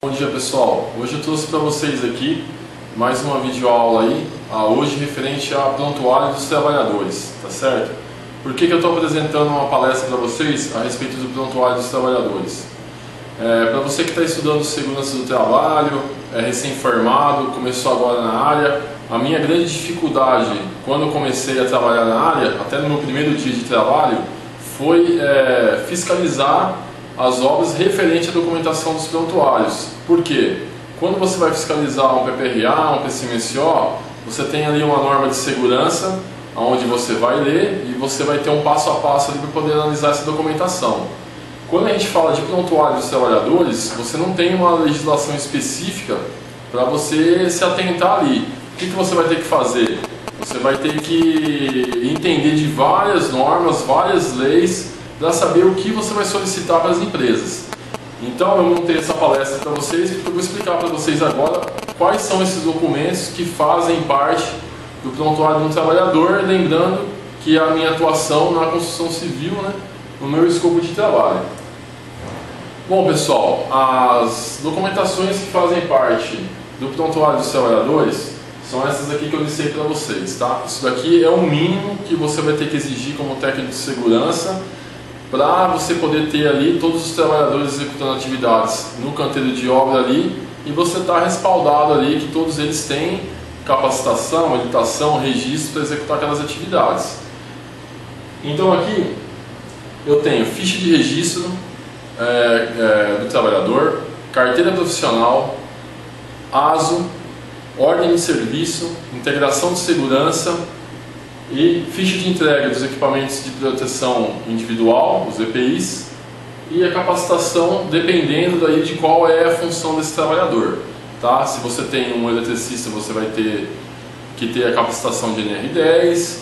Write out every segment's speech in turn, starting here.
Bom dia, pessoal. Hoje eu trouxe para vocês aqui mais uma videoaula aí, hoje referente a prontuário dos trabalhadores, tá certo? Por que eu estou apresentando uma palestra para vocês a respeito do prontuário dos trabalhadores? Para você que está estudando segurança do trabalho, é recém-formado, começou agora na área, a minha grande dificuldade quando eu comecei a trabalhar na área, até no meu primeiro dia de trabalho, foi fiscalizar as obras referentes à documentação dos prontuários. Por quê? Quando você vai fiscalizar um PPRA, um PCMSO, você tem ali uma norma de segurança, onde você vai ler e você vai ter um passo a passo ali para poder analisar essa documentação. Quando a gente fala de prontuário dos trabalhadores, você não tem uma legislação específica para você se atentar ali. O que você vai ter que fazer? Você vai ter que entender de várias normas, várias leis, para saber o que você vai solicitar para as empresas. Então eu montei essa palestra para vocês, porque eu vou explicar para vocês agora quais são esses documentos que fazem parte do prontuário de um trabalhador, lembrando que a minha atuação na construção civil, no meu escopo de trabalho. Bom, pessoal, as documentações que fazem parte do prontuário dos trabalhadores são essas aqui que eu listei para vocês, tá? Isso daqui é o mínimo que você vai ter que exigir como técnico de segurança para você poder ter ali todos os trabalhadores executando atividades no canteiro de obra ali e você está respaldado ali que todos eles têm capacitação, habilitação, registro para executar aquelas atividades. Então aqui eu tenho ficha de registro do trabalhador, carteira profissional, ASO, ordem de serviço, integração de segurança e ficha de entrega dos equipamentos de proteção individual, os EPIs, e a capacitação dependendo daí de qual é a função desse trabalhador. Tá? Se você tem um eletricista, você vai ter que ter a capacitação de NR10,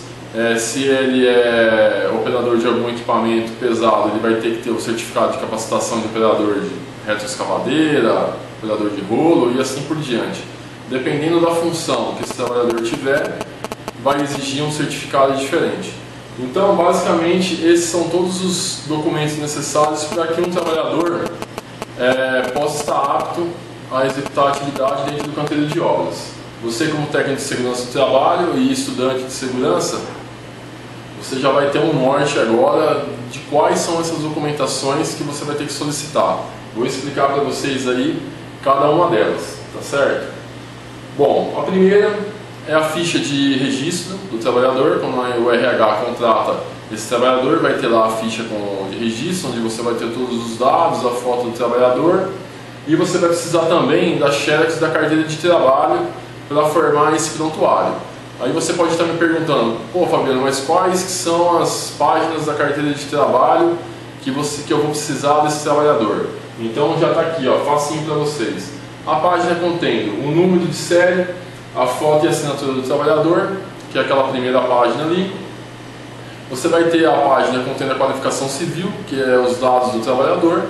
se ele é operador de algum equipamento pesado, ele vai ter que ter o certificado de capacitação de operador de retroescavadeira, operador de rolo e assim por diante. Dependendo da função que esse trabalhador tiver, vai exigir um certificado diferente. Então, basicamente, esses são todos os documentos necessários para que um trabalhador possa estar apto a executar a atividade dentro do canteiro de obras. Você, como técnico de segurança do trabalho e estudante de segurança, você já vai ter um norte agora de quais são essas documentações que você vai ter que solicitar. Vou explicar para vocês aí cada uma delas, tá certo? Bom, a primeira é a ficha de registro do trabalhador. Quando o RH contrata esse trabalhador, vai ter lá a ficha de registro, onde você vai ter todos os dados, a foto do trabalhador, e você vai precisar também da xerox da carteira de trabalho para formar esse prontuário. Aí você pode estar me perguntando, pô Fabiano, mas quais que são as páginas da carteira de trabalho que eu vou precisar desse trabalhador? Então já está aqui, ó, facinho para vocês. A página contendo o número de série, a foto e a assinatura do trabalhador, que é aquela primeira página ali. Você vai ter a página contendo a qualificação civil, que é os dados do trabalhador,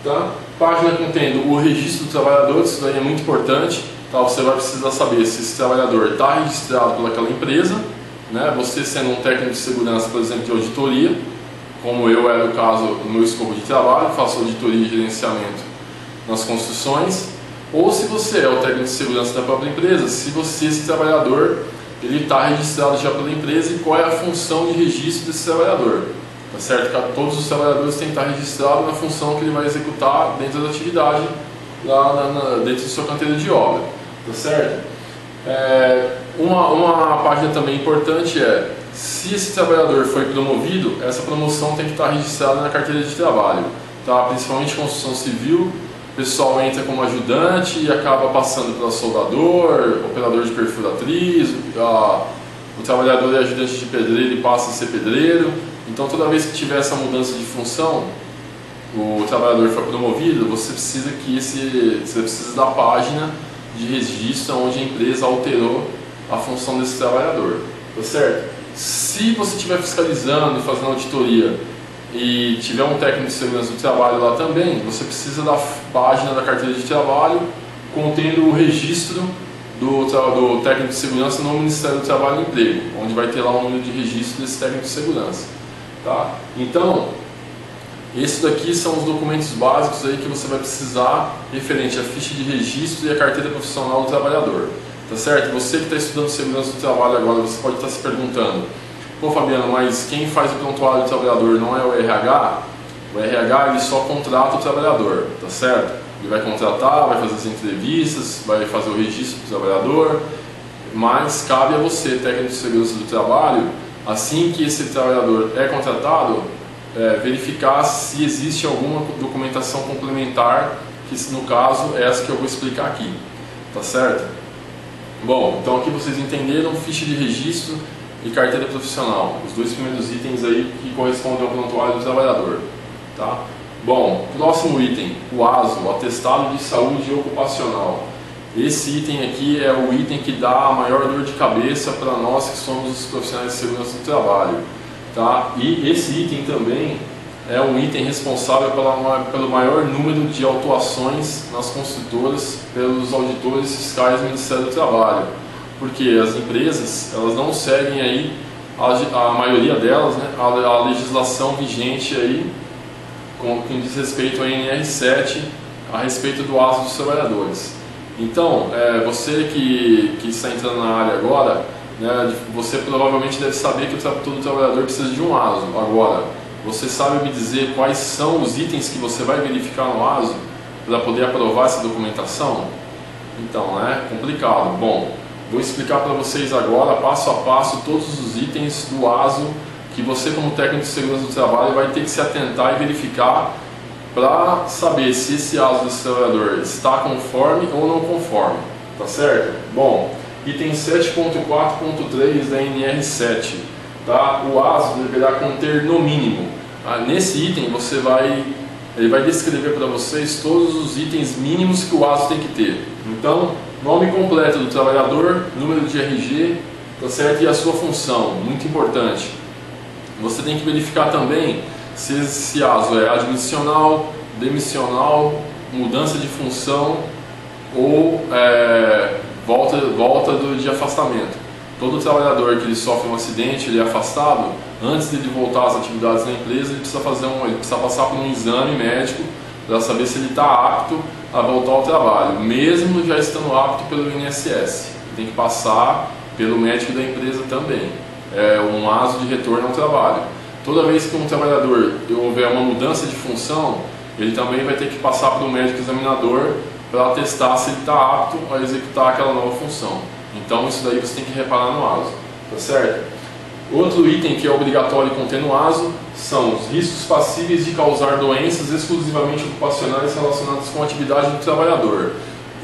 tá? Página contendo o registro do trabalhador, isso daí é muito importante, tá? Você vai precisar saber se esse trabalhador está registrado pelaquela empresa, né? Você sendo um técnico de segurança, por exemplo, de auditoria, como eu era o caso no meu escopo de trabalho, faço auditoria e gerenciamento nas construções. Ou se você é o técnico de segurança da própria empresa, se esse trabalhador ele está registrado já pela empresa e qual é a função de registro desse trabalhador. Tá certo? Que todos os trabalhadores têm que estar registrados na função que ele vai executar dentro da atividade, dentro do seu canteiro de obra. Tá certo? Uma página também importante é, se esse trabalhador foi promovido, essa promoção tem que estar registrada na carteira de trabalho. Tá? Principalmente construção civil. O pessoal entra como ajudante e acaba passando para soldador, operador de perfuratriz, o trabalhador é ajudante de pedreiro e passa a ser pedreiro. Então toda vez que tiver essa mudança de função, o trabalhador for promovido, você precisa da página de registro onde a empresa alterou a função desse trabalhador, tá certo? Se você estiver fiscalizando e fazendo auditoria e tiver um técnico de segurança do trabalho lá também, você precisa da página da carteira de trabalho contendo o registro do técnico de segurança no Ministério do Trabalho e Emprego, onde vai ter lá o número de registro desse técnico de segurança. Tá? Então, Esses daqui são os documentos básicos aí que você vai precisar referente à ficha de registro e à carteira profissional do trabalhador, tá certo? Você que está estudando segurança do trabalho agora, você pode estar se perguntando: pô, Fabiano, mas quem faz o prontuário do trabalhador não é o RH? O RH ele só contrata o trabalhador, tá certo? Ele vai contratar, vai fazer as entrevistas, vai fazer o registro do trabalhador, mas cabe a você, técnico de segurança do trabalho, assim que esse trabalhador é contratado, verificar se existe alguma documentação complementar, que no caso é essa que eu vou explicar aqui, tá certo? Bom, então aqui vocês entenderam ficha de registro e carteira profissional, os dois primeiros itens aí que correspondem ao prontuário do trabalhador, tá? Bom, próximo item, o ASO, o Atestado de Saúde Ocupacional. Esse item aqui é o item que dá a maior dor de cabeça para nós que somos os profissionais de segurança do trabalho, tá? E esse item também é um item responsável pelo maior número de autuações nas construtoras pelos auditores fiscais do Ministério do Trabalho, porque as empresas elas não seguem aí, a maioria delas, né, a legislação vigente aí com diz respeito à NR7 a respeito do ASO dos trabalhadores. Então, você que está entrando na área agora, né, você provavelmente deve saber que todo trabalhador precisa de um ASO. Agora, você sabe me dizer quais são os itens que você vai verificar no ASO para poder aprovar essa documentação? Então, é complicado. Bom, vou explicar para vocês agora, passo a passo, todos os itens do ASO que você, como técnico de segurança do trabalho, vai ter que se atentar e verificar para saber se esse ASO desse trabalhador está conforme ou não conforme, tá certo? Bom, item 7.4.3 da NR7, tá? O ASO deverá conter no mínimo. Nesse item ele vai descrever para vocês todos os itens mínimos que o ASO tem que ter. Então, nome completo do trabalhador, número de RG, tá certo? E a sua função, muito importante. Você tem que verificar também se esse ASO é admissional, demissional, mudança de função ou volta de afastamento. Todo trabalhador que ele sofre um acidente, ele é afastado, antes de ele voltar às atividades na empresa, ele precisa passar por um exame médico para saber se ele está apto a voltar ao trabalho, mesmo já estando apto pelo INSS. Tem que passar pelo médico da empresa também. É um ASO de retorno ao trabalho. Toda vez que um trabalhador houver uma mudança de função, ele também vai ter que passar para o médico examinador para atestar se ele está apto a executar aquela nova função. Então isso daí você tem que reparar no ASO, tá certo? Outro item que é obrigatório conter no ASO são os riscos passíveis de causar doenças exclusivamente ocupacionais relacionadas com a atividade do trabalhador.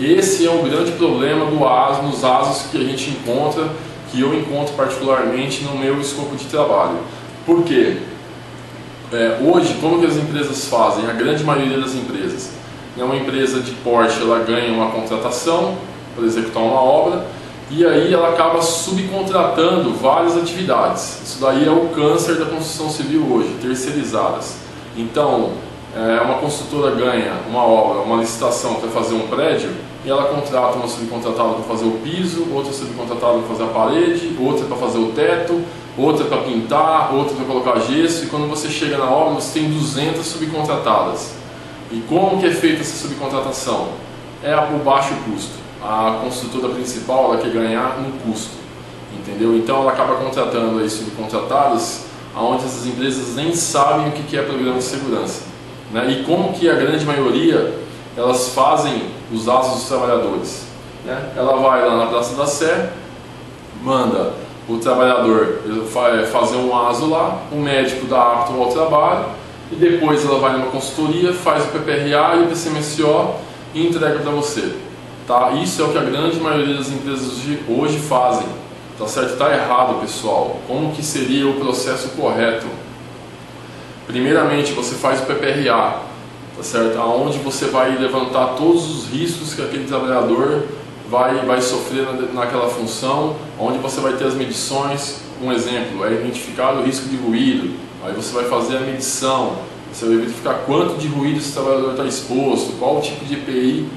Esse é o grande problema do ASO, nos ASOs que a gente encontra, que eu encontro particularmente no meu escopo de trabalho. Por quê? Hoje, como que as empresas fazem? A grande maioria das empresas, uma empresa de porte, ela ganha uma contratação para executar uma obra e aí ela acaba subcontratando várias atividades. Isso daí é o câncer da construção civil hoje, terceirizadas. Então, uma construtora ganha uma obra, uma licitação para fazer um prédio e ela contrata uma subcontratada para fazer o piso, outra subcontratada para fazer a parede, outra para fazer o teto, outra para pintar, outra para colocar gesso, e quando você chega na obra você tem 200 subcontratadas. E como que é feita essa subcontratação? É por baixo custo. A construtora principal ela quer ganhar no custo, entendeu? Então ela acaba contratando aí subcontratadas onde essas empresas nem sabem o que é programa de segurança, né? E como que a grande maioria elas fazem os ASOs dos trabalhadores, né? Ela vai lá na Praça da Sé, manda o trabalhador fazer um ASO lá, o médico dá apto ao trabalho e depois ela vai numa consultoria, faz o PPRA e o PCMSO e entrega para você, tá? Isso é o que a grande maioria das empresas hoje fazem, tá certo? Está errado, pessoal. Como que seria o processo correto? Primeiramente você faz o PPRA, tá certo? Aonde você vai levantar todos os riscos que aquele trabalhador vai sofrer naquela função, onde você vai ter as medições. Um exemplo é identificar o risco de ruído, aí você vai fazer a medição, você vai verificar quanto de ruído esse trabalhador está exposto, qual o tipo de EPI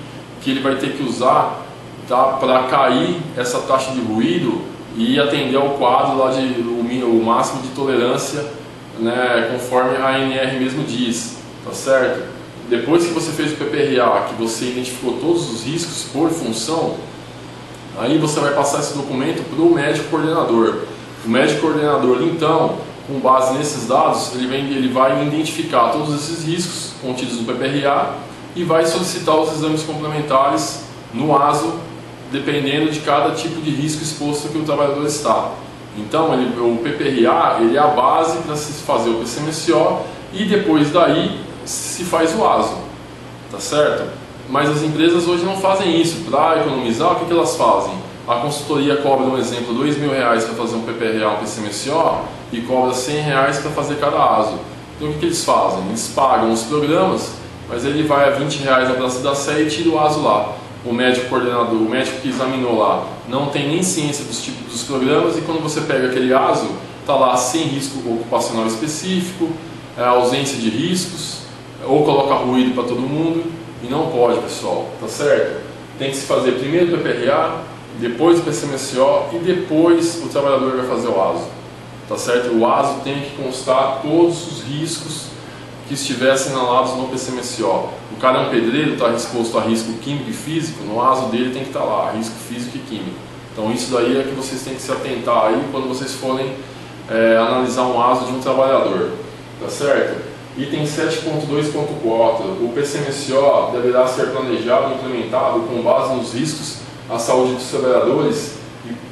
que ele vai ter que usar, tá, para cair essa taxa de ruído e atender ao quadro lá o máximo de tolerância, né, conforme a ANR mesmo diz. tá certo? Depois que você fez o PPRA, que você identificou todos os riscos por função, aí você vai passar esse documento para o médico coordenador. O médico coordenador, então, com base nesses dados, ele vai identificar todos esses riscos contidos no PPRA e vai solicitar os exames complementares no ASO, dependendo de cada tipo de risco exposto que o trabalhador está. Então, o PPRA ele é a base para se fazer o PCMSO e depois daí se faz o ASO, tá certo? Mas as empresas hoje não fazem isso. Para economizar, o que elas fazem? A consultoria cobra, um exemplo, R$2.000 para fazer um PPRA, um PCMSO e cobra R$100 para fazer cada ASO. Então o que eles fazem? Eles pagam os programas, mas ele vai a R$20 na Praça da Sé e tira o ASO lá. O médico coordenador, o médico que examinou lá, não tem nem ciência dos tipos dos programas e quando você pega aquele ASO, está lá sem risco ocupacional específico, ausência de riscos, ou coloca ruído para todo mundo, e não pode, pessoal, tá certo? Tem que se fazer primeiro o PPRA, depois o PCMSO e depois o trabalhador vai fazer o ASO, tá certo? O ASO tem que constar todos os riscos que estivessem assinalados no PCMSO. O cara é um pedreiro, está exposto a risco químico e físico, no ASO dele tem que estar lá, risco físico e químico. Então isso daí é que vocês têm que se atentar aí quando vocês forem analisar um ASO de um trabalhador, tá certo? Item 7.2.4, o PCMSO deverá ser planejado e implementado com base nos riscos à saúde dos trabalhadores,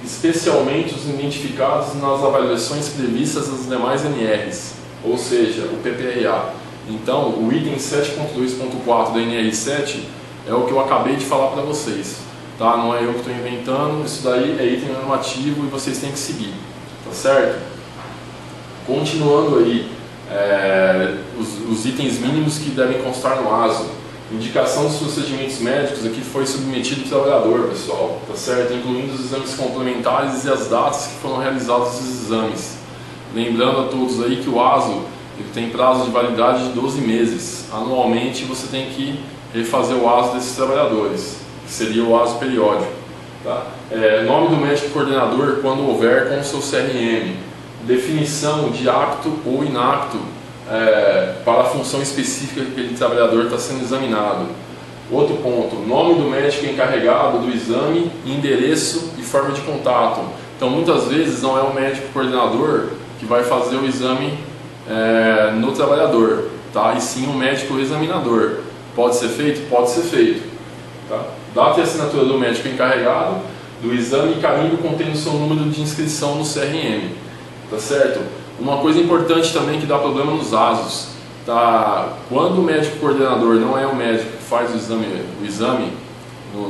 especialmente os identificados nas avaliações previstas nas demais NRs, ou seja, o PPRA. Então, o item 7.2.4 da NR7 é o que eu acabei de falar para vocês, tá? Não é eu que estou inventando, isso daí é item normativo e vocês têm que seguir, tá certo? Continuando aí, os itens mínimos que devem constar no ASO. Indicação dos procedimentos médicos aqui foi submetido ao trabalhador, pessoal, tá certo? Incluindo os exames complementares e as datas que foram realizados os exames. Lembrando a todos aí que o ASO ele tem prazo de validade de 12 meses. Anualmente você tem que refazer o ASO desses trabalhadores, que seria o ASO periódico. Tá? Nome do médico coordenador quando houver com o seu CRM. Definição de apto ou inapto para a função específica que aquele trabalhador está sendo examinado. Outro ponto, nome do médico encarregado do exame, endereço e forma de contato. Então muitas vezes não é o médico coordenador que vai fazer o exame no trabalhador, tá? E sim o médico examinador. Pode ser feito? Pode ser feito. Tá? Data e assinatura do médico encarregado do exame e carimbo contendo o seu número de inscrição no CRM. Tá certo? Uma coisa importante também que dá problema nos ASOS, tá? Quando o médico coordenador não é o médico que faz o exame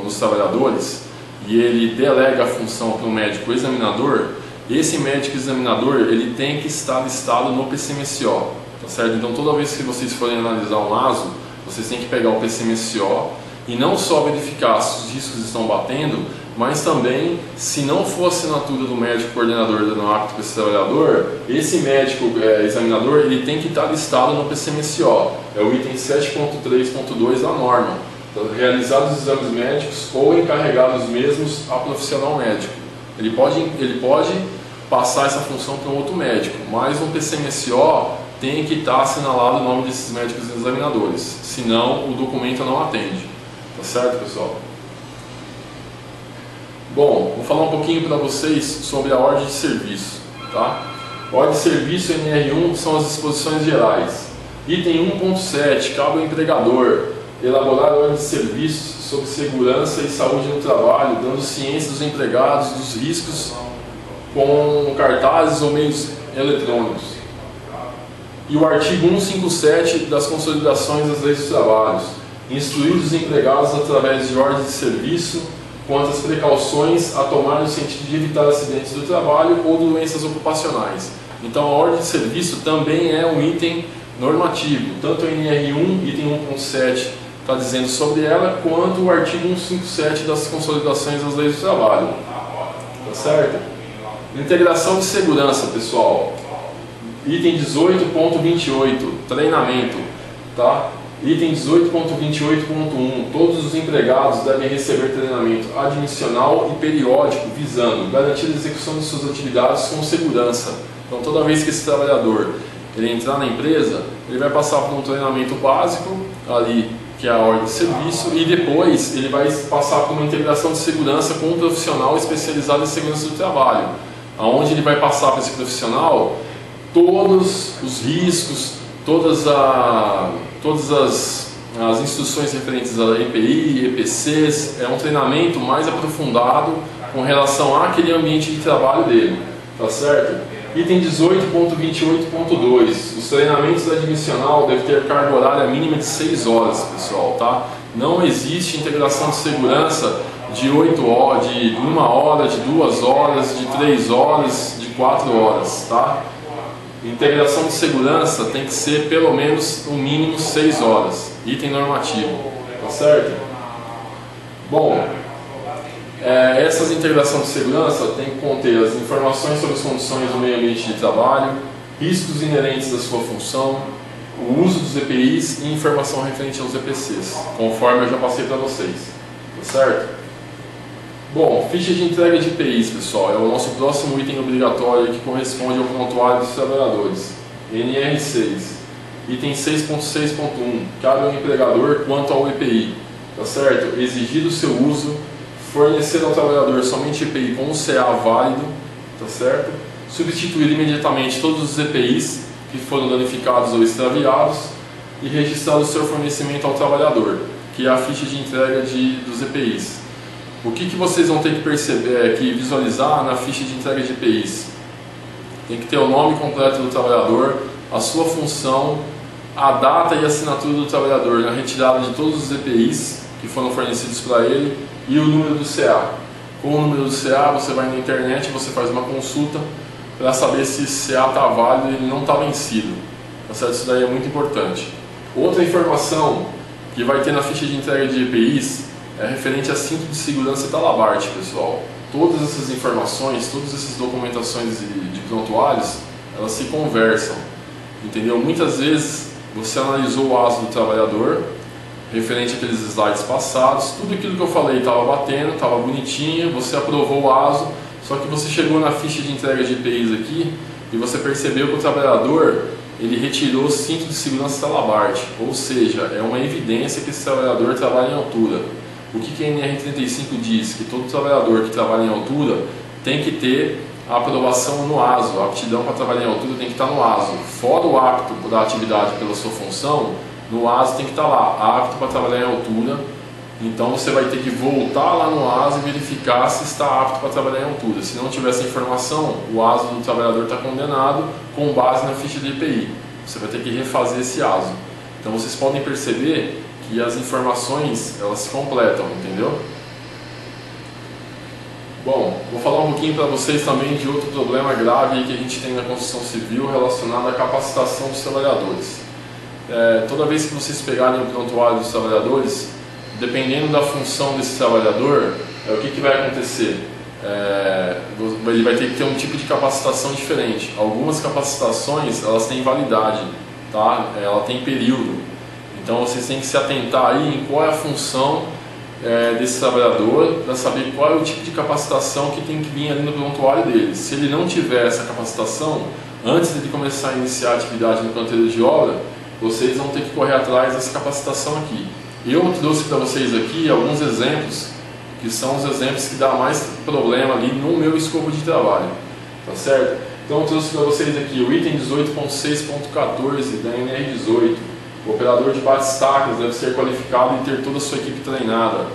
nos trabalhadores e ele delega a função para o médico examinador, esse médico examinador ele tem que estar listado no PCMSO, tá certo? Então toda vez que vocês forem analisar um ASO, vocês têm que pegar o PCMSO e não só verificar se os riscos estão batendo, mas também, se não for assinatura do médico coordenador dando apto para esse trabalhador, esse médico examinador ele tem que estar listado no PCMSO, é o item 7.3.2 da norma, realizados os exames médicos ou encarregados mesmos a profissional médico. Ele pode passar essa função para um outro médico, mas no PCMSO tem que estar assinalado o nome desses médicos examinadores, senão o documento não atende, tá certo, pessoal? Bom, vou falar um pouquinho para vocês sobre a ordem de serviço, tá? Ordem de serviço NR1 são as disposições gerais. Item 1.7, cabe ao empregador elaborar a ordem de serviço sobre segurança e saúde no trabalho, dando ciência dos empregados dos riscos com cartazes ou meios eletrônicos. E o artigo 157 das consolidações das leis dos trabalhos, instruir os empregados através de ordem de serviço quanto às precauções a tomar no sentido de evitar acidentes do trabalho ou doenças ocupacionais. Então a ordem de serviço também é um item normativo, tanto o NR1, item 1.7, está dizendo sobre ela, quanto o artigo 157 das consolidações das leis do trabalho. Tá certo? Integração de segurança, pessoal. Item 18.28, treinamento. Tá? Item 18.28.1, todos os empregados devem receber treinamento admissional e periódico, visando garantir a execução de suas atividades com segurança. Então toda vez que esse trabalhador ele entrar na empresa, ele vai passar por um treinamento básico ali, que é a ordem de serviço, e depois ele vai passar por uma integração de segurança com um profissional especializado em segurança do trabalho, onde ele vai passar para esse profissional todos os riscos, todas as instruções referentes a EPI, EPCs. É um treinamento mais aprofundado com relação àquele ambiente de trabalho dele, tá certo? Item 18.28.2, os treinamentos admissional devem ter carga horária mínima de 6 horas, pessoal, tá? Não existe integração de segurança de 8 horas, de 1 hora, de 2 horas, de 3 horas, de 4 horas, tá? Integração de segurança tem que ser pelo menos no mínimo 6 horas, item normativo, tá certo? Bom, essas integrações de segurança têm que conter as informações sobre as condições do meio ambiente de trabalho, riscos inerentes à sua função, o uso dos EPIs e informação referente aos EPCs, conforme eu já passei para vocês, tá certo? Bom, ficha de entrega de EPIs, pessoal, é o nosso próximo item obrigatório que corresponde ao prontuário dos trabalhadores, NR6. Item 6.6.1, cabe ao empregador quanto ao EPI, tá certo? Exigir o seu uso, fornecer ao trabalhador somente EPI com o CA válido, tá certo? Substituir imediatamente todos os EPIs que foram danificados ou extraviados e registrar o seu fornecimento ao trabalhador, que é a ficha de entrega dos EPIs. O que vocês vão ter que perceber, que visualizar na ficha de entrega de EPIs? Tem que ter o nome completo do trabalhador, a sua função, a data e a assinatura do trabalhador na retirada de todos os EPIs que foram fornecidos para ele e o número do CA. Com o número do CA você vai na internet, você faz uma consulta para saber se esse CA está válido e ele não está vencido. Tá certo? Isso daí é muito importante. Outra informação que vai ter na ficha de entrega de EPIs é referente a cinto de segurança Talabart, pessoal. Todas essas informações, todas essas documentações de prontuários, elas se conversam, entendeu? Muitas vezes você analisou o ASO do trabalhador, referente àqueles slides passados, tudo aquilo que eu falei estava batendo, estava bonitinho, você aprovou o ASO, só que você chegou na ficha de entrega de EPIs aqui e você percebeu que o trabalhador ele retirou o cinto de segurança Talabart, ou seja, é uma evidência que esse trabalhador trabalha em altura. O que a NR35 diz? Que todo trabalhador que trabalha em altura tem que ter a aprovação no ASO, a aptidão para trabalhar em altura tem que estar no ASO. Fora o apto da atividade pela sua função, no ASO tem que estar lá, apto para trabalhar em altura. Então você vai ter que voltar lá no ASO e verificar se está apto para trabalhar em altura. Se não tiver essa informação, o ASO do trabalhador está condenado com base na ficha de EPI. Você vai ter que refazer esse ASO. Então vocês podem perceber que as informações elas se completam, entendeu? Bom, vou falar um pouquinho para vocês também de outro problema grave que a gente tem na construção civil relacionado à capacitação dos trabalhadores. Toda vez que vocês pegarem o prontuário dos trabalhadores, dependendo da função desse trabalhador, o que vai acontecer? Ele vai ter que ter um tipo de capacitação diferente. Algumas capacitações elas têm validade, tá? Ela tem período. Então vocês têm que se atentar aí em qual é a função desse trabalhador para saber qual é o tipo de capacitação que tem que vir ali no prontuário dele. Se ele não tiver essa capacitação, antes de começar a iniciar a atividade no canteiro de obra, vocês vão ter que correr atrás dessa capacitação aqui. Eu trouxe para vocês aqui alguns exemplos, que são os exemplos que dá mais problema ali no meu escopo de trabalho, tá certo? Então eu trouxe para vocês aqui o item 18.6.14 da NR18. O operador de bate-estacas deve ser qualificado e ter toda a sua equipe treinada.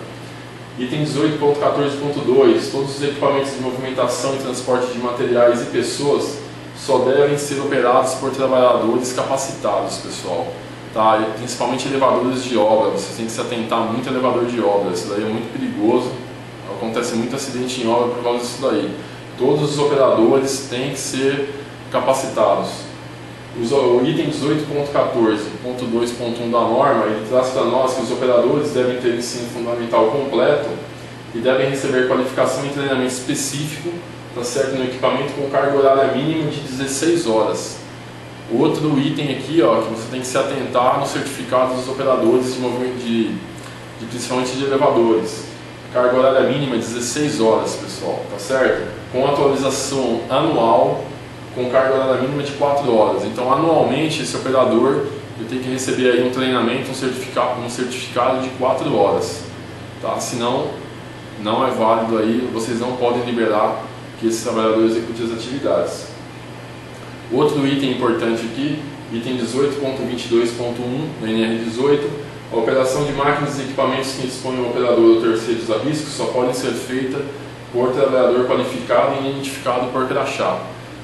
Item 18.14.2. Todos os equipamentos de movimentação e transporte de materiais e pessoas só devem ser operados por trabalhadores capacitados, pessoal. Tá? E principalmente elevadores de obra. Você tem que se atentar muito a elevador de obra. Isso daí é muito perigoso. Acontece muito acidente em obra por causa disso daí. Todos os operadores têm que ser capacitados. O item 18.14.2.1 da norma, ele traz para nós que os operadores devem ter ensino fundamental completo e devem receber qualificação e treinamento específico, tá certo, no equipamento com carga horária mínima de 16 horas. Outro item aqui, ó, que você tem que se atentar nos certificados dos operadores de movimento principalmente de elevadores. Carga horária mínima 16 horas, pessoal, tá certo? Com atualização anual com carga horária mínima de 4 horas. Então, anualmente, esse operador tem que receber aí um treinamento, um certificado de 4 horas. Tá? Senão, não é válido aí, vocês não podem liberar que esse trabalhador execute as atividades. Outro item importante aqui, item 18.22.1 da NR18, a operação de máquinas e equipamentos que dispõem o operador ou terceiros a risco só pode ser feita por trabalhador qualificado e identificado por crachá.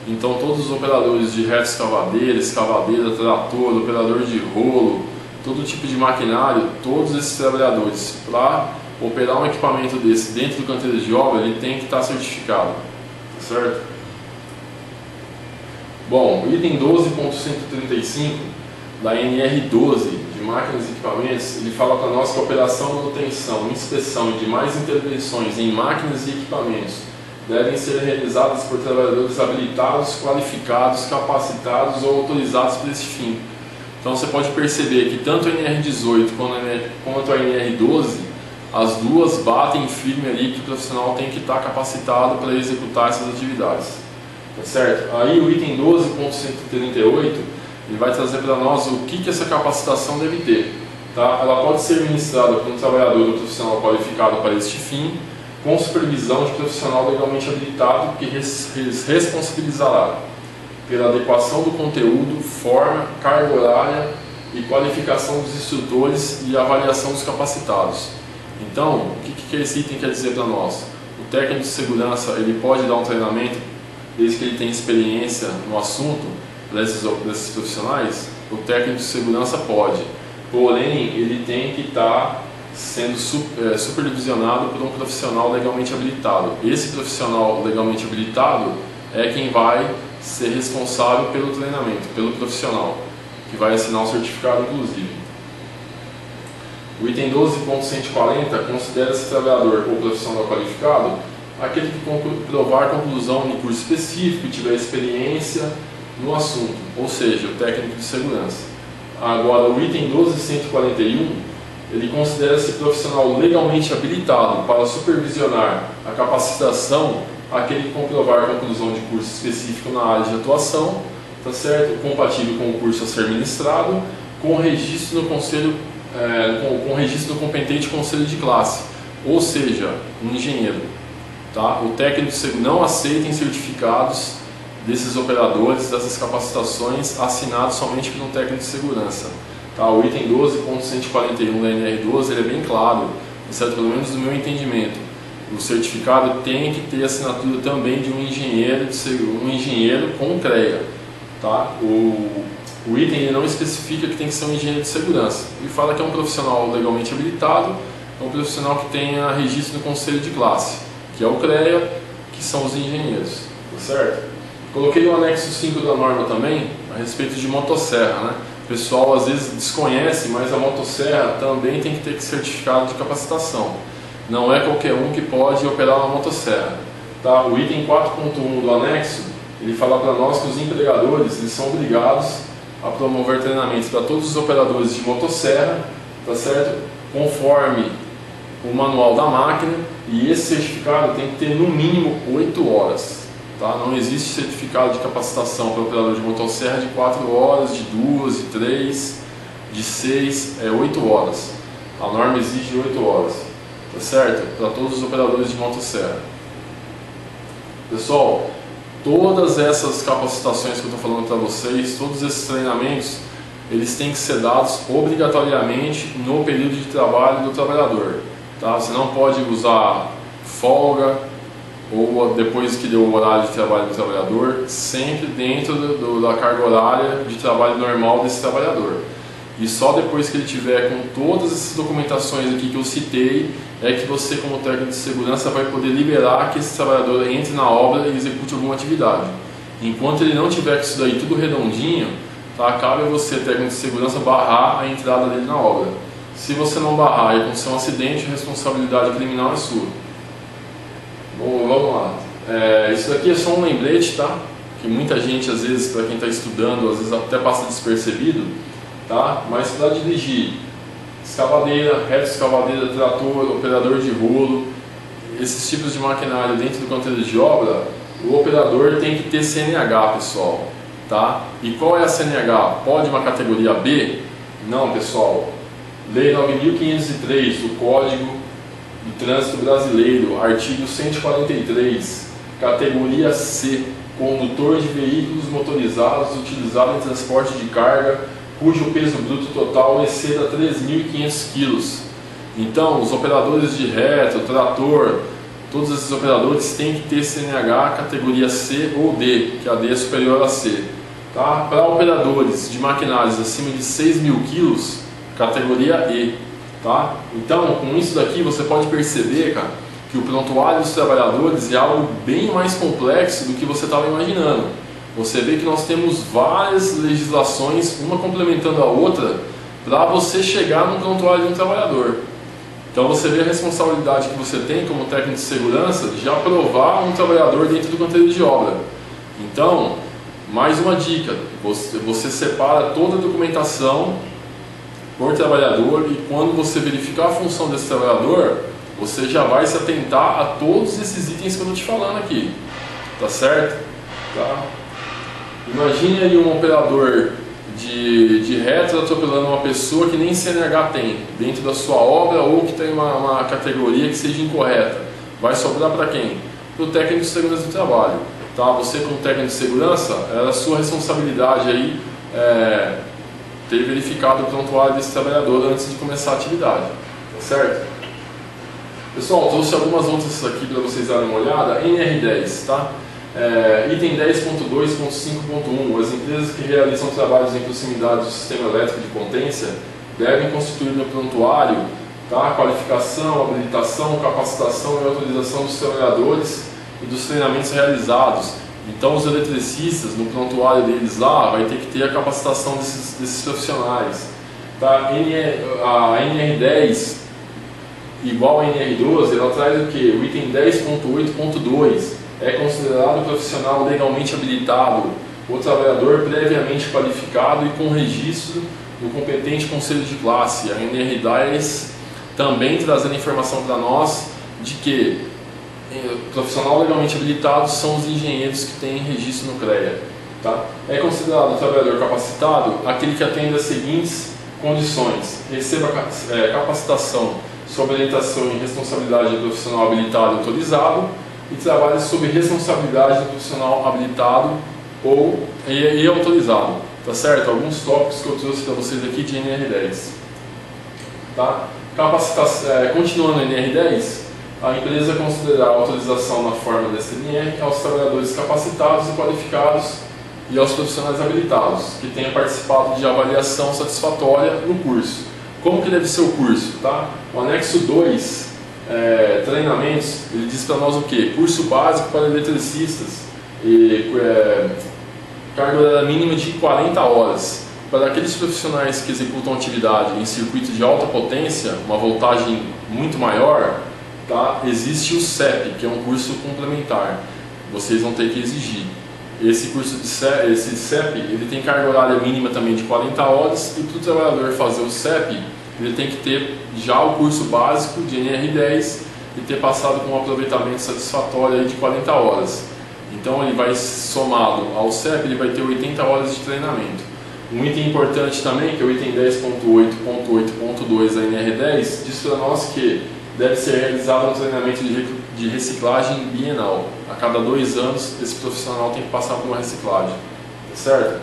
Então todos os operadores de retroescavadeira, escavadeira, trator, operador de rolo, todo tipo de maquinário, todos esses trabalhadores, para operar um equipamento desse dentro do canteiro de obra, ele tem que estar certificado, certo? Bom, o item 12.135 da NR12 de máquinas e equipamentos, ele fala para nós que a operação, manutenção, inspeção e demais intervenções em máquinas e equipamentos devem ser realizadas por trabalhadores habilitados, qualificados, capacitados ou autorizados para esse fim. Então você pode perceber que tanto a NR18 quanto a NR12, as duas batem firme ali que o profissional tem que estar capacitado para executar essas atividades. Tá certo? Aí o item 12.138 ele vai trazer para nós o que essa capacitação deve ter. Tá? Ela pode ser ministrada por um trabalhador ou profissional qualificado para este fim, com supervisão de profissional legalmente habilitado que responsabilizará pela adequação do conteúdo, forma, carga horária e qualificação dos instrutores e avaliação dos capacitados. Então, o que esse item quer dizer para nós? O técnico de segurança ele pode dar um treinamento desde que ele tenha experiência no assunto desses profissionais? O técnico de segurança pode, porém ele tem que estar sendo supervisionado por um profissional legalmente habilitado. Esse profissional legalmente habilitado é quem vai ser responsável pelo treinamento, pelo profissional, que vai assinar o certificado inclusive. O item 12.140 considera esse trabalhador ou profissional qualificado aquele que provar conclusão de curso específico e tiver experiência no assunto, ou seja, o técnico de segurança. Agora, o item 12.141 ele considera esse profissional legalmente habilitado para supervisionar a capacitação aquele que comprovar a conclusão de curso específico na área de atuação, tá certo? Compatível com o curso a ser ministrado, com registro no conselho, com registro no competente conselho de classe, ou seja, um engenheiro. Tá? O técnico de segurança não aceita certificados desses operadores, dessas capacitações assinados somente por um técnico de segurança. Tá? O item 12.141 da NR12 ele é bem claro, certo? Pelo menos no meu entendimento. O certificado tem que ter assinatura também de um engenheiro com CREA. Tá? O item ele não especifica que tem que ser um engenheiro de segurança. Ele fala que é um profissional legalmente habilitado, é um profissional que tenha registro no conselho de classe, que é o CREA, que são os engenheiros. Tá certo? Coloquei o anexo 5 da norma também, a respeito de motosserra, né? O pessoal às vezes desconhece, mas a motosserra também tem que ter certificado de capacitação. Não é qualquer um que pode operar uma motosserra. Tá? O item 4.1 do anexo, ele fala para nós que os empregadores eles são obrigados a promover treinamentos para todos os operadores de motosserra, tá certo? Conforme o manual da máquina, e esse certificado tem que ter no mínimo 8 horas. Tá? Não existe certificado de capacitação para operador de motosserra de 4 horas, de 2, de 3, de 6, 8 horas. A norma exige 8 horas, tá certo? Para todos os operadores de motosserra. Pessoal, todas essas capacitações que eu estou falando para vocês, todos esses treinamentos, eles têm que ser dados obrigatoriamente no período de trabalho do trabalhador. Tá? Você não pode usar folga ou depois que deu o horário de trabalho do trabalhador, sempre dentro da carga horária de trabalho normal desse trabalhador. E só depois que ele tiver com todas essas documentações aqui que eu citei, é que você, como técnico de segurança, vai poder liberar que esse trabalhador entre na obra e execute alguma atividade. Enquanto ele não tiver com isso daí tudo redondinho, tá, cabe a você, técnico de segurança, barrar a entrada dele na obra. Se você não barrar e acontecer um acidente, a responsabilidade criminal é sua. Bom, vamos lá. Isso daqui é só um lembrete, tá? Que muita gente, às vezes, para quem está estudando, às vezes até passa despercebido, tá? Mas para dirigir escavadeira, retroescavadeira, trator, operador de rolo, esses tipos de maquinário dentro do canteiro de obra, o operador tem que ter CNH, pessoal, tá? E qual é a CNH? Pode uma categoria B? Não, pessoal. Lei 9.503 do Código de Trânsito Brasileiro, artigo 143, categoria C, condutor de veículos motorizados utilizado em transporte de carga, cujo peso bruto total exceda 3.500 kg. Então, os operadores de reto, trator, todos esses operadores têm que ter CNH categoria C ou D, que a D é superior a C. Tá? Para operadores de maquinários acima de 6.000 kg, categoria E. Tá? Então, com isso daqui você pode perceber, cara, que o prontuário dos trabalhadores é algo bem mais complexo do que você estava imaginando. Você vê que nós temos várias legislações, uma complementando a outra, para você chegar no prontuário de um trabalhador. Então você vê a responsabilidade que você tem como técnico de segurança de aprovar um trabalhador dentro do canteiro de obra. Então, mais uma dica, você separa toda a documentação por trabalhador e quando você verificar a função desse trabalhador, você já vai se atentar a todos esses itens que eu estou te falando aqui, tá certo? Tá? Imagine aí um operador de reto atropelando uma pessoa que nem CNH tem dentro da sua obra ou que tem uma categoria que seja incorreta. Vai sobrar para quem? Para o técnico de segurança do trabalho. Tá? Você como técnico de segurança, é a sua responsabilidade aí ter verificado o prontuário desse trabalhador antes de começar a atividade, tá certo? Pessoal, trouxe algumas outras aqui para vocês darem uma olhada. NR10, tá? Item 10.2.5.1. As empresas que realizam trabalhos em proximidade do sistema elétrico de potência devem constituir no prontuário, tá, qualificação, habilitação, capacitação e autorização dos trabalhadores e dos treinamentos realizados. Então os eletricistas, no prontuário deles lá, vai ter que ter a capacitação desses profissionais. Tá? A NR10 igual a NR12, ela traz o que? O item 10.8.2 é considerado profissional legalmente habilitado o trabalhador previamente qualificado e com registro no competente conselho de classe. A NR10 também trazendo informação para nós de que profissional legalmente habilitado são os engenheiros que têm registro no CREA. Tá? É considerado trabalhador capacitado aquele que atende às seguintes condições: receba capacitação sob orientação e responsabilidade do profissional habilitado e autorizado e trabalhe sob responsabilidade do profissional habilitado e autorizado. Tá certo? Alguns tópicos que eu trouxe para vocês aqui de NR10. Tá? Continuando a NR10, a empresa considerará a autorização na forma dessa NR aos trabalhadores capacitados e qualificados e aos profissionais habilitados que tenham participado de avaliação satisfatória no curso. Como que deve ser o curso? Tá? O anexo 2, treinamentos, ele diz para nós o que? Curso básico para eletricistas, carga horária mínima de 40 horas. Para aqueles profissionais que executam atividade em circuito de alta potência, uma voltagem muito maior, tá? Existe o CEP, que é um curso complementar. Vocês vão ter que exigir. Esse curso esse CEP, ele tem carga horária mínima também de 40 horas e para o trabalhador fazer o CEP, ele tem que ter já o curso básico de NR10 e ter passado com um aproveitamento satisfatório aí de 40 horas. Então ele vai somado ao CEP, ele vai ter 80 horas de treinamento. Um item importante também, que é o item 10.8.8.2 da NR10, diz para nós que deve ser realizado um treinamento de reciclagem bienal. A cada 2 anos, esse profissional tem que passar por uma reciclagem. Tá certo?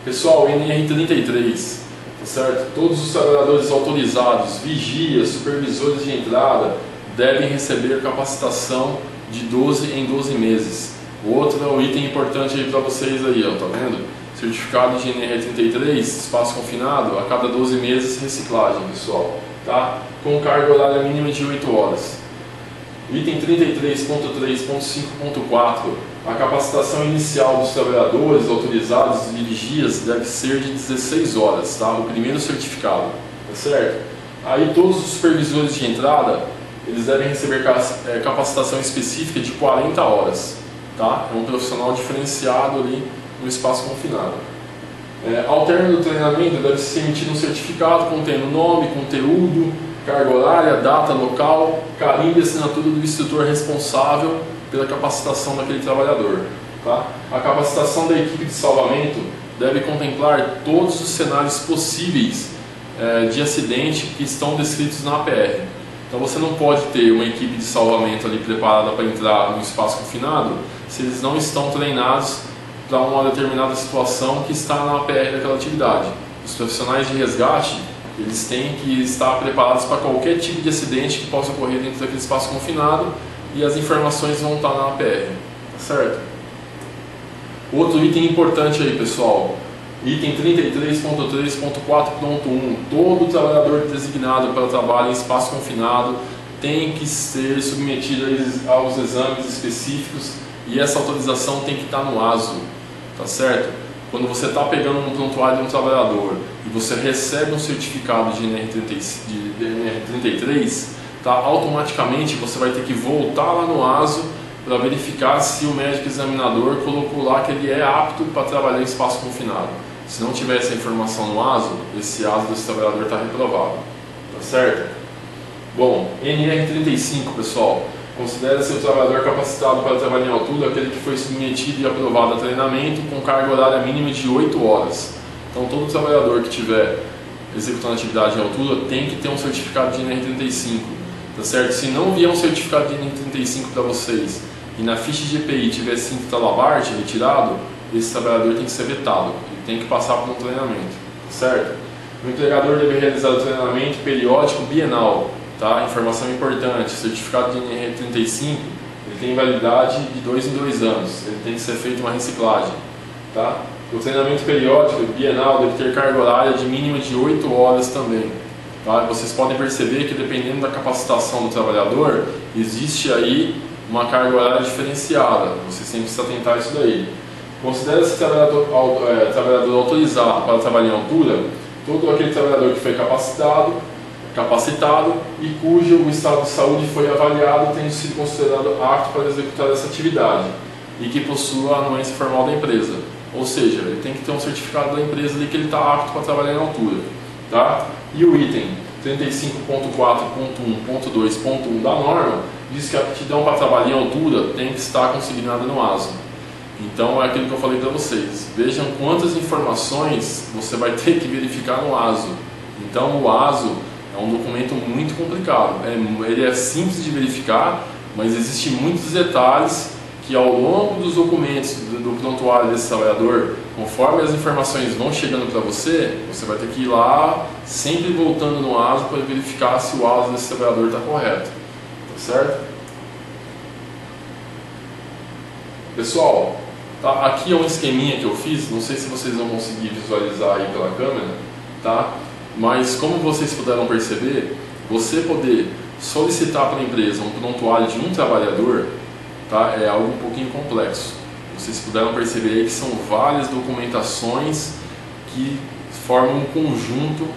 Pessoal, NR33, tá certo? Todos os trabalhadores autorizados, vigias, supervisores de entrada, devem receber capacitação de 12 em 12 meses. O outro é o item importante aí para vocês aí, ó, tá vendo? Certificado de NR33, espaço confinado, a cada 12 meses reciclagem, pessoal. Tá? Com carga horária mínima de 8 horas. Item 33.3.5.4. A capacitação inicial dos trabalhadores autorizados e vigias deve ser de 16 horas, tá? O primeiro certificado, tá certo? Aí todos os supervisores de entrada, eles devem receber capacitação específica de 40 horas, tá? É um profissional diferenciado ali no espaço confinado. Ao término do treinamento, deve ser emitido um certificado contendo nome, conteúdo, carga horária, data, local, carimbo e assinatura do instrutor responsável pela capacitação daquele trabalhador. Tá? A capacitação da equipe de salvamento deve contemplar todos os cenários possíveis de acidente que estão descritos na APR. Então você não pode ter uma equipe de salvamento ali preparada para entrar no espaço confinado se eles não estão treinados para uma determinada situação que está na APR daquela atividade. Os profissionais de resgate, eles têm que estar preparados para qualquer tipo de acidente que possa ocorrer dentro daquele espaço confinado e as informações vão estar na APR, tá certo? Outro item importante aí, pessoal, item 33.3.4.1, todo trabalhador designado para trabalho em espaço confinado tem que ser submetido aos exames específicos e essa autorização tem que estar no ASO, tá certo? Quando você está pegando um prontuário de um trabalhador e você recebe um certificado de NR33, tá? Automaticamente você vai ter que voltar lá no ASO para verificar se o médico examinador colocou lá que ele é apto para trabalhar em espaço confinado. Se não tiver essa informação no ASO, esse ASO desse trabalhador está reprovado, tá certo? Bom, NR35, pessoal, considera-se o trabalhador capacitado para trabalhar em altura aquele que foi submetido e aprovado a treinamento com carga horária mínima de 8 horas. Então todo trabalhador que estiver executando atividade em altura tem que ter um certificado de NR35, tá certo? Se não vier um certificado de NR35 para vocês e na ficha de EPI tiver cinto talabarte retirado, esse trabalhador tem que ser vetado, ele tem que passar por um treinamento, certo? O empregador deve realizar o treinamento periódico bienal, tá? Informação importante, o certificado de NR35 ele tem validade de 2 em 2 anos, ele tem que ser feito uma reciclagem, tá? O treinamento periódico bienal deve ter carga horária de mínima de 8 horas também. Tá? Vocês podem perceber que dependendo da capacitação do trabalhador, existe aí uma carga horária diferenciada, vocês têm que se atentar a isso daí. Considera-se trabalhador autorizado para trabalhar em altura todo aquele trabalhador que foi capacitado e cujo estado de saúde foi avaliado tendo sido considerado apto para executar essa atividade e que possua a anuência formal da empresa. Ou seja, ele tem que ter um certificado da empresa ali que ele está apto para trabalhar em altura. Tá? E o item 35.4.1.2.1 da norma diz que a aptidão para trabalhar em altura tem que estar consignada no ASO. Então é aquilo que eu falei para vocês. Vejam quantas informações você vai ter que verificar no ASO. Então o ASO é um documento muito complicado. Ele é simples de verificar, mas existem muitos detalhes que ao longo dos documentos do prontuário desse trabalhador, conforme as informações vão chegando para você, você vai ter que ir lá, sempre voltando no ASO para verificar se o ASO desse trabalhador está correto. Tá certo? Pessoal, tá, aqui é um esqueminha que eu fiz, não sei se vocês vão conseguir visualizar aí pela câmera, tá? Mas como vocês puderam perceber, você poder solicitar para a empresa um prontuário de um trabalhador, tá, é algo um pouquinho complexo. Vocês puderam perceber aí que são várias documentações que formam um conjunto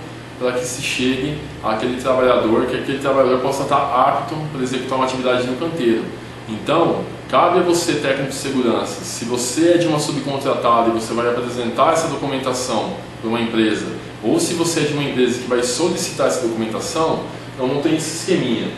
para que se chegue àquele trabalhador, que aquele trabalhador possa estar apto para executar uma atividade no canteiro. Então, cabe a você, técnico de segurança, se você é de uma subcontratada e você vai apresentar essa documentação para uma empresa, ou se você é de uma empresa que vai solicitar essa documentação, então não tem esse esqueminha,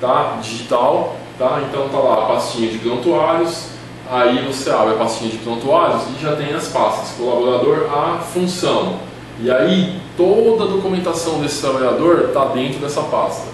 tá? Digital, tá? Então tá lá a pastinha de prontuários, aí você abre a pastinha de prontuários e já tem as pastas, colaborador, a função. E aí toda a documentação desse trabalhador está dentro dessa pasta.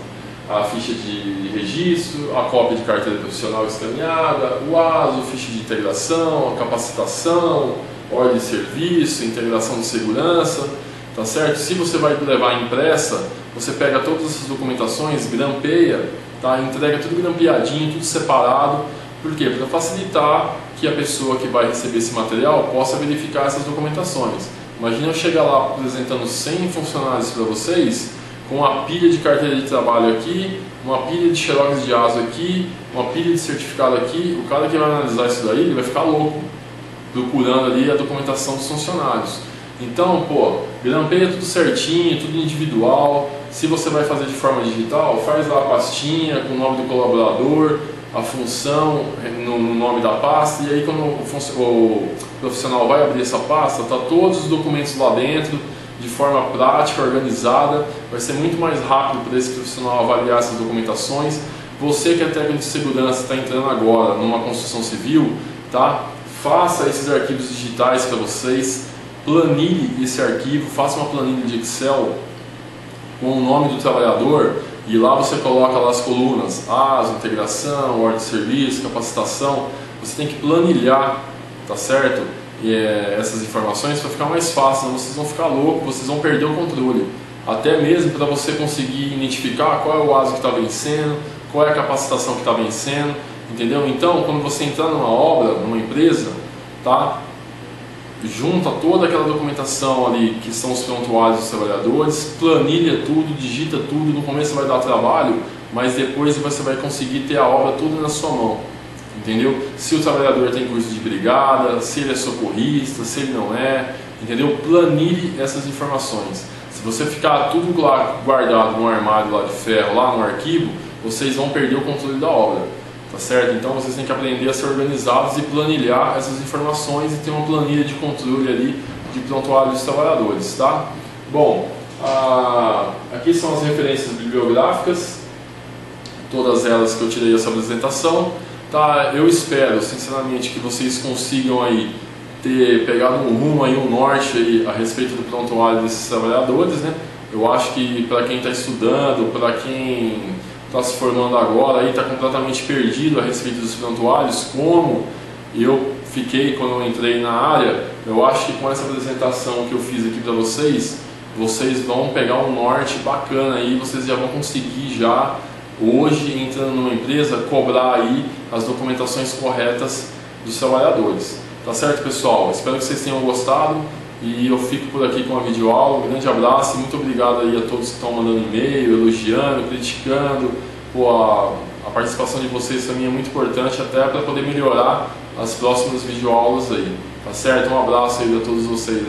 A ficha de registro, a cópia de carteira profissional escaneada, o ASO, ficha de integração, a capacitação, ordem de serviço, integração de segurança, tá certo? Se você vai levar impressa, você pega todas essas documentações, grampeia, tá? Entrega tudo grampeadinho, tudo separado. Por quê? Para facilitar que a pessoa que vai receber esse material possa verificar essas documentações. Imagina eu chegar lá apresentando 100 funcionários para vocês, com uma pilha de carteira de trabalho aqui, uma pilha de xerox de ASO aqui, uma pilha de certificado aqui. O cara que vai analisar isso daí, ele vai ficar louco, procurando ali a documentação dos funcionários. Então, pô, grampeia tudo certinho, tudo individual. Se você vai fazer de forma digital, faz lá a pastinha com o nome do colaborador, a função no nome da pasta, e aí quando o profissional vai abrir essa pasta, tá todos os documentos lá dentro, de forma prática, organizada. Vai ser muito mais rápido para esse profissional avaliar essas documentações, Você que é técnico de segurança, está entrando agora numa construção civil, tá? Faça esses arquivos digitais para vocês, planilhe esse arquivo, faça uma planilha de Excel com o nome do trabalhador e lá você coloca lá as colunas, ASO, integração, ordem de serviço, capacitação. Você tem que planilhar, tá certo? Essas informações para ficar mais fácil, senão vocês vão ficar loucos, vocês vão perder o controle. Até mesmo para você conseguir identificar qual é o ASO que está vencendo, qual é a capacitação que está vencendo, entendeu? Então, quando você entrar numa obra, numa empresa, tá? Junta toda aquela documentação ali que são os prontuários dos trabalhadores, planilha tudo, digita tudo. No começo vai dar trabalho, mas depois você vai conseguir ter a obra toda na sua mão, entendeu? Se o trabalhador tem curso de brigada, se ele é socorrista, se ele não é, entendeu? Planilhe essas informações. Se você ficar tudo lá guardado no armário lá de ferro, lá no arquivo, vocês vão perder o controle da obra, tá certo? Então vocês têm que aprender a ser organizados e planilhar essas informações e ter uma planilha de controle ali de prontuário dos trabalhadores, tá? Bom, aqui são as referências bibliográficas, todas elas que eu tirei dessa apresentação, tá? Eu espero, sinceramente, que vocês consigam aí ter pegado um rumo aí, um norte aí a respeito do prontuário desses trabalhadores, né? Eu acho que para quem está estudando, para quem está se formando agora, aí está completamente perdido a respeito dos prontuários, como eu fiquei quando eu entrei na área. Eu acho que com essa apresentação que eu fiz aqui para vocês, vocês vão pegar um norte bacana aí, vocês já vão conseguir já hoje, entrando numa empresa, cobrar aí as documentações corretas dos trabalhadores. Tá certo, pessoal? Espero que vocês tenham gostado e eu fico por aqui com a videoaula. Um grande abraço e muito obrigado aí a todos que estão mandando e-mail, elogiando, criticando. Pô, a participação de vocês para mim é muito importante, até para poder melhorar as próximas videoaulas aí. Tá certo? Um abraço aí a todos vocês.